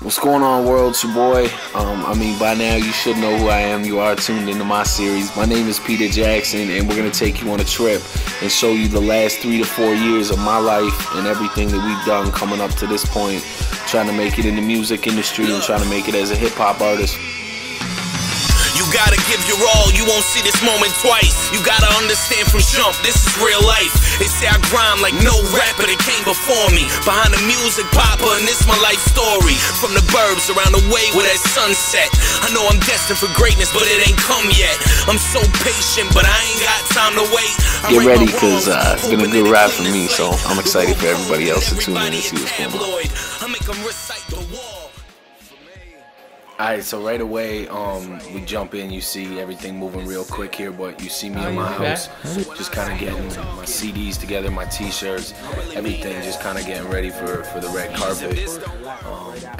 What's going on, world? It's your boy. By now you should know who I am. You are tuned into my series. My name is Peter Jackson, and we're going to take you on a trip and show you the last 3 to 4 years of my life and everything that we've done coming up to this point, trying to make it in the music industry and trying to make it as a hip-hop artist. You gotta give your all, you won't see this moment twice. You gotta understand from jump, this is real life. They say I grind like no rapper that came before me. Behind the music popper, and this my life story. From the burbs around the way where that sunset. I know I'm destined for greatness, but it ain't come yet. I'm so patient, but I ain't got time to wait. Get ready, cause it's been a good ride for me, so I'm excited for everybody else to tune in and see what's going on. I make them recite the wall. Alright, so right away, we jump in, you see everything moving real quick here, but you see me in my house, just kind of getting my CDs together, my t-shirts, everything, just kind of getting ready for the red carpet.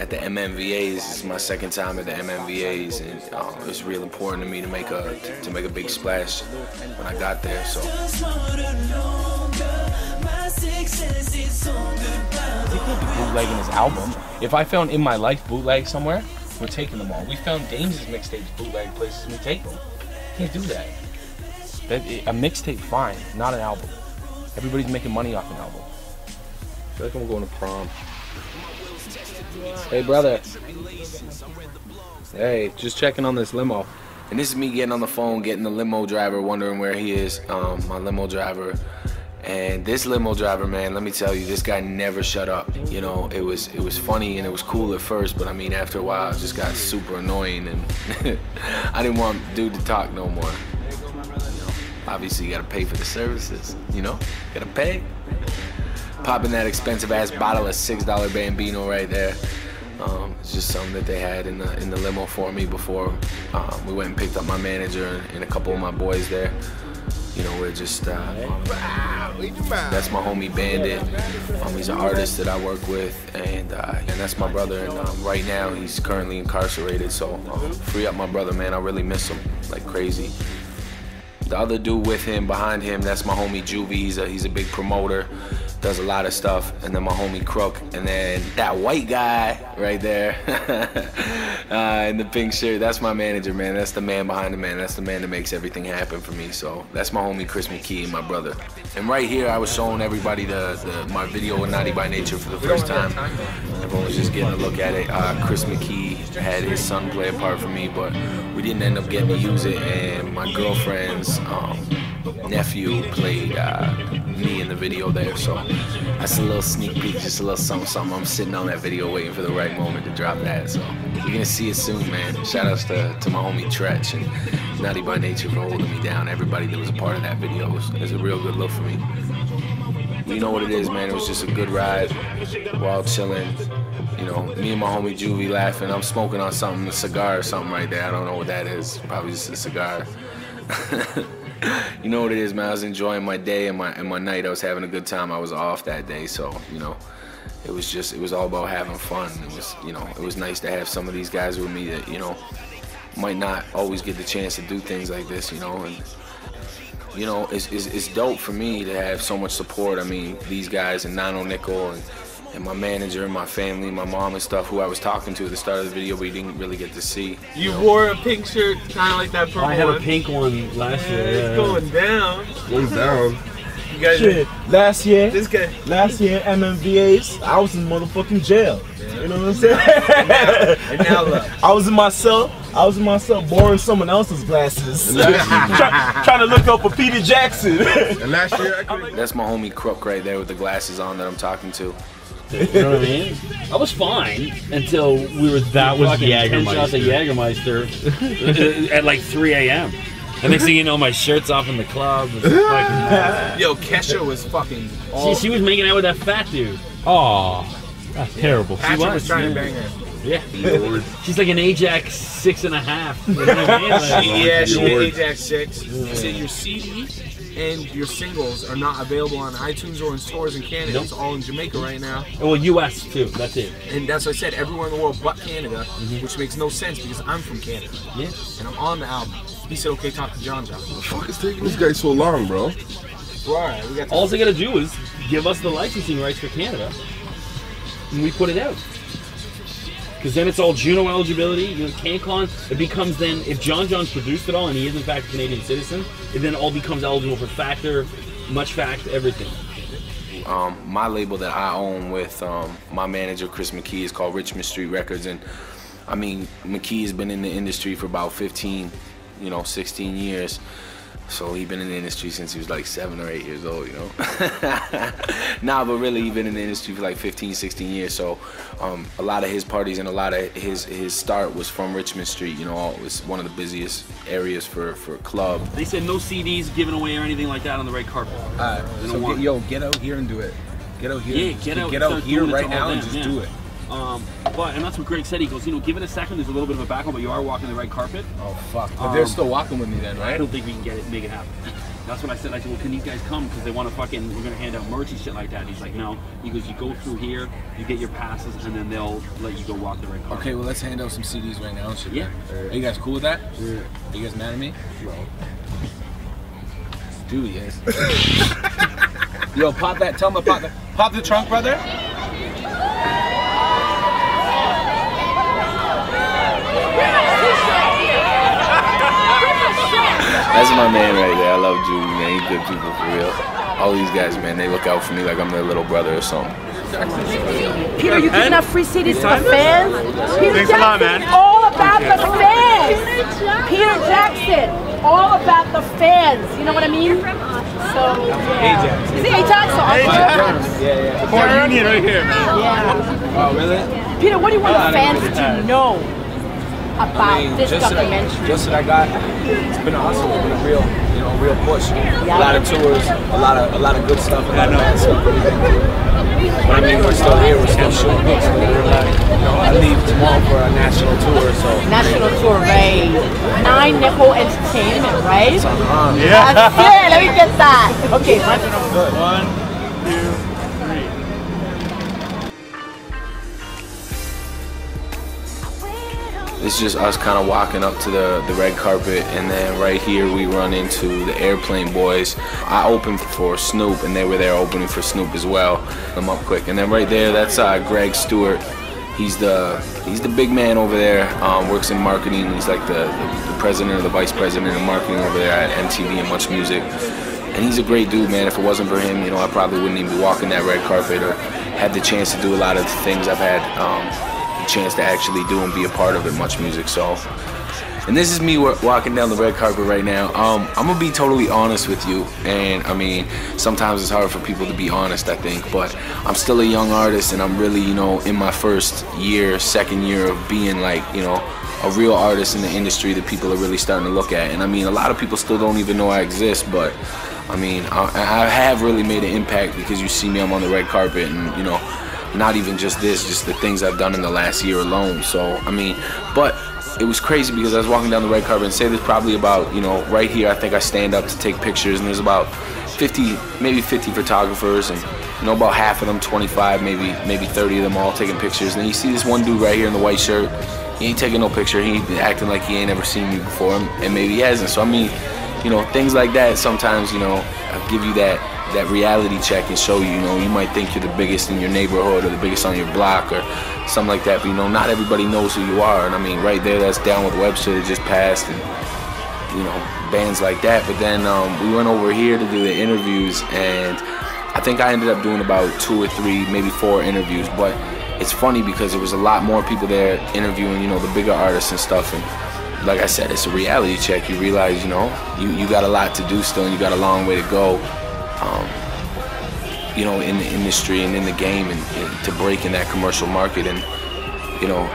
At the MMVAs, it's my second time at the MMVAs, and it's real important to me to make a big splash when I got there, so. Bootlegging his album. If I found In My Life bootleg somewhere, we're taking them all. We found Dames' mixtapes bootleg places, and we take them. Can't do that. A mixtape, fine, not an album. Everybody's making money off an album. I feel like I'm going to prom. Hey, brother. Hey, just checking on this limo. And this is me getting on the phone, getting the limo driver, wondering where he is, my limo driver. And this limo driver, man, let me tell you, this guy never shut up. You know, it was funny and it was cool at first, but I mean, after a while, it just got super annoying, and I didn't want dude to talk no more. You know, obviously, you gotta pay for the services. You know, gotta pay. Popping that expensive ass bottle of $6 Bambino right there. It's just something that they had in the limo for me before we went and picked up my manager and a couple of my boys there. You know, we're just, that's my homie Bandit. He's an artist that I work with, and that's my brother. And right now, he's currently incarcerated, so free up my brother, man. I really miss him like crazy. The other dude with him, behind him, that's my homie Juvie. He's a big promoter, does a lot of stuff. And then my homie Crook, and then that white guy right there in the pink shirt, that's my manager, man. That's the man behind the man. That's the man that makes everything happen for me. So that's my homie Chris McKee, my brother. And right here, I was showing everybody my video with Naughty by Nature for the first time. Everyone was just getting a look at it. Chris McKee had his son play a part for me, but we didn't end up getting to use it. And my girlfriend's nephew played me in the video there, so that's a little sneak peek, just a little something, something. I'm sitting on that video waiting for the right moment to drop that, so you're gonna see it soon, man. Shout outs to my homie Tretch and Naughty by Nature for holding me down. Everybody that was a part of that video was a real good look for me. You know what it is, man. It was just a good ride. We're all chilling. You know, me and my homie Juvie laughing. I'm smoking on something, a cigar or something right there. I don't know what that is. Probably just a cigar. You know what it is, man. I was enjoying my day and my night. I was having a good time. I was off that day, so you know, it was all about having fun. It was nice to have some of these guys with me that, you know, might not always get the chance to do things like this, you know. And you know, it's dope for me to have so much support. I mean, these guys and Nano Nickel and my manager and my family, my mom and stuff, who I was talking to at the start of the video, but you didn't really get to see. You wore a pink shirt, kind of like that purple one. I had a pink one last year. It's going down. Going down. You guys shit, last year, MMVAs, I was in motherfucking jail. Yeah. You know what I'm saying? And now look. I was in my cell, borrowing someone else's glasses. Trying to look up for Peter Jackson. And last year, that's my homie Crook right there with the glasses on that I'm talking to. You know what I mean? I was fine until we were fucking 10 shots of Jägermeister at like 3 a.m. And next thing you know, my shirt's off in the club. Yo, Kesha was fucking. She was making out with that fat dude. Oh, that's terrible. Patrick was trying to bang her. Yeah. She's like an Ajax 6.5. You know what I mean? Like, she hit Ajax 6. You said your CD and your singles are not available on iTunes or in stores in Canada. Nope. It's all in Jamaica right now. Well, US too. That's it. And that's what I said. Everywhere in the world but Canada, which makes no sense because I'm from Canada. Yeah. And I'm on the album. He said, "Okay, talk to John." What the fuck is taking this guy so long, bro? Right. We got all they gotta do is give us the licensing rights for Canada, and we put it out. Because then it's all Juno eligibility, you know, CanCon. It becomes then, if John John's produced it all, and he is in fact a Canadian citizen, it then all becomes eligible for Factor, Much Fact, everything. My label that I own with my manager, Chris McKee, is called Richmond Street Records. And I mean, McKee has been in the industry for about 15, 16 years. So he's been in the industry since he was like 7 or 8 years old, Nah, but really he's been in the industry for like 15, 16 years. So a lot of his parties and a lot of his start was from Richmond Street, It's one of the busiest areas for club. They said no CDs given away or anything like that on the red carpet. So get out here and do it. Get out here. Yeah, get out here right now and just do it. And that's what Greg said. He goes, give it a second. There's a little bit of a background, but you are walking the red carpet. Oh fuck! But they're still walking with me then, right? I don't think we can make it happen. That's what I said. I said, well, can these guys come because they want to we're gonna hand out merch and shit like that. He's like, no. He goes, you go through here, you get your passes, and then they'll let you go walk the red carpet. Okay, well let's hand out some CDs right now and shit. Yeah. Are you guys cool with that? Yeah. Are you guys mad at me? No. Dude, yes. Yo, pop that. Tell him to pop the trunk, brother. That's my man right there. I love Julie, man. He's good people for real. All these guys, man, they look out for me like I'm their little brother or something. Peter, you giving out free CDs to the fans? Peter Thanks a lot, man. All about the fans. Peter Jackson, all about the fans. You know what I mean? So, yeah. Is he A-Jax? Yeah. Support union right here. Yeah. Oh, really? Peter, what do you want the fans to know about this documentary? Just that I got, it's been awesome. It's been a real, real push. A lot of tours, a lot of good stuff, a lot of bad stuff. But I mean, we're still here, we're still shooting. I leave tomorrow for a national tour, so. National tour, right? 9 Nickel Entertainment, right? Yeah. That's it, let me get that. Okay. 1, 2, 3. It's just us kind of walking up to the red carpet, and then right here we run into the Airplane Boys. I opened for Snoop, and they were there opening for Snoop as well. I'm up quick, and then right there, that's Greg Stewart. He's the big man over there. Works in marketing. He's like the president or the vice president of marketing over there at MTV and Much Music. And he's a great dude, man. If it wasn't for him, I probably wouldn't even be walking that red carpet or had the chance to do a lot of the things I've had the chance to actually do and be a part of at Much Music. So, and this is me walking down the red carpet right now. I'm gonna be totally honest with you, and I mean, sometimes it's hard for people to be honest, I think, but I'm still a young artist, and I'm really, in my second year of being like, a real artist in the industry that people are really starting to look at. And I mean, a lot of people still don't even know I exist, but I mean, I have really made an impact because you see me, I'm on the red carpet, and not even just this, just the things I've done in the last year alone. So, I mean, but it was crazy because I was walking down the red carpet, and say there's probably about, right here, I think I stand up to take pictures, and there's about 50, maybe 50 photographers, and about half of them, 25, maybe 30 of them all taking pictures. And then you see this one dude right here in the white shirt. He ain't taking no picture. He ain't acting like he ain't ever seen me before, and maybe he hasn't. So I mean, things like that sometimes, I'll give you that reality check and show you, you might think you're the biggest in your neighborhood or the biggest on your block or something like that, but not everybody knows who you are. And I mean, right there, that's Down with Webster that just passed, and bands like that. But then we went over here to do the interviews, and I think I ended up doing about 2 or 3, maybe 4 interviews. But it's funny because there was a lot more people there interviewing, the bigger artists and stuff. And like I said, it's a reality check. You realize, you got a lot to do still, and you got a long way to go. In the industry and in the game, and to break in that commercial market. And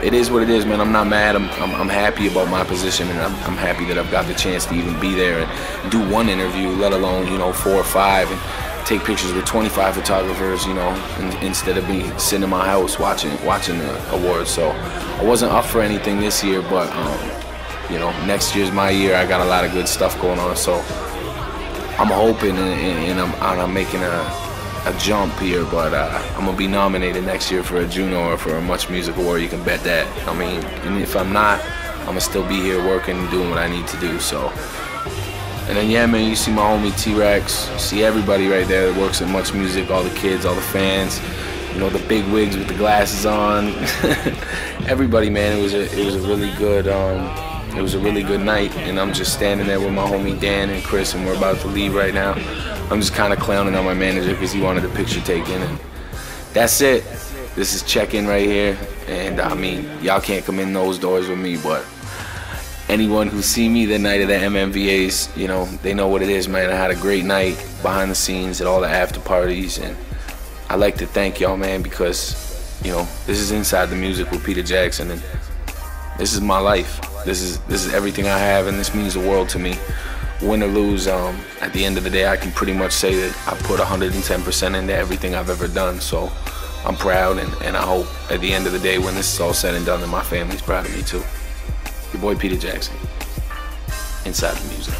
it is what it is, man. I'm not mad. I'm happy about my position, and I'm happy that I've got the chance to even be there and do one interview, let alone 4 or 5, and take pictures with 25 photographers, instead of me sitting in my house watching the awards. So I wasn't up for anything this year, but next year's my year. I got a lot of good stuff going on, so I'm hoping, and I'm making a jump here, but I'm gonna be nominated next year for a Juno or for a Much Music Award. You can bet that. I mean, and if I'm not, I'm gonna still be here working and doing what I need to do. So, and then yeah, man, you see my homie T-Rex, see everybody right there that works at Much Music, all the kids, all the fans. you know, the big wigs with the glasses on. Everybody, man, it was a really good night, and I'm just standing there with my homie Dan and Chris, and we're about to leave right now. I'm just kind of clowning on my manager because he wanted a picture taken, and that's it. This is check-in right here, and I mean, y'all can't come in those doors with me, but anyone who see me the night of the MMVAs, you know, they know what it is, man. I had a great night behind the scenes at all the after parties, and I like to thank y'all, man, because, you know, this is Inside the Music with Peter Jackson, and this is my life. This is everything I have, and this means the world to me. Win or lose, at the end of the day, I can pretty much say that I put 110% into everything I've ever done. So I'm proud, and I hope at the end of the day, when this is all said and done, that my family's proud of me too. Your boy Peter Jackson, Inside the Music.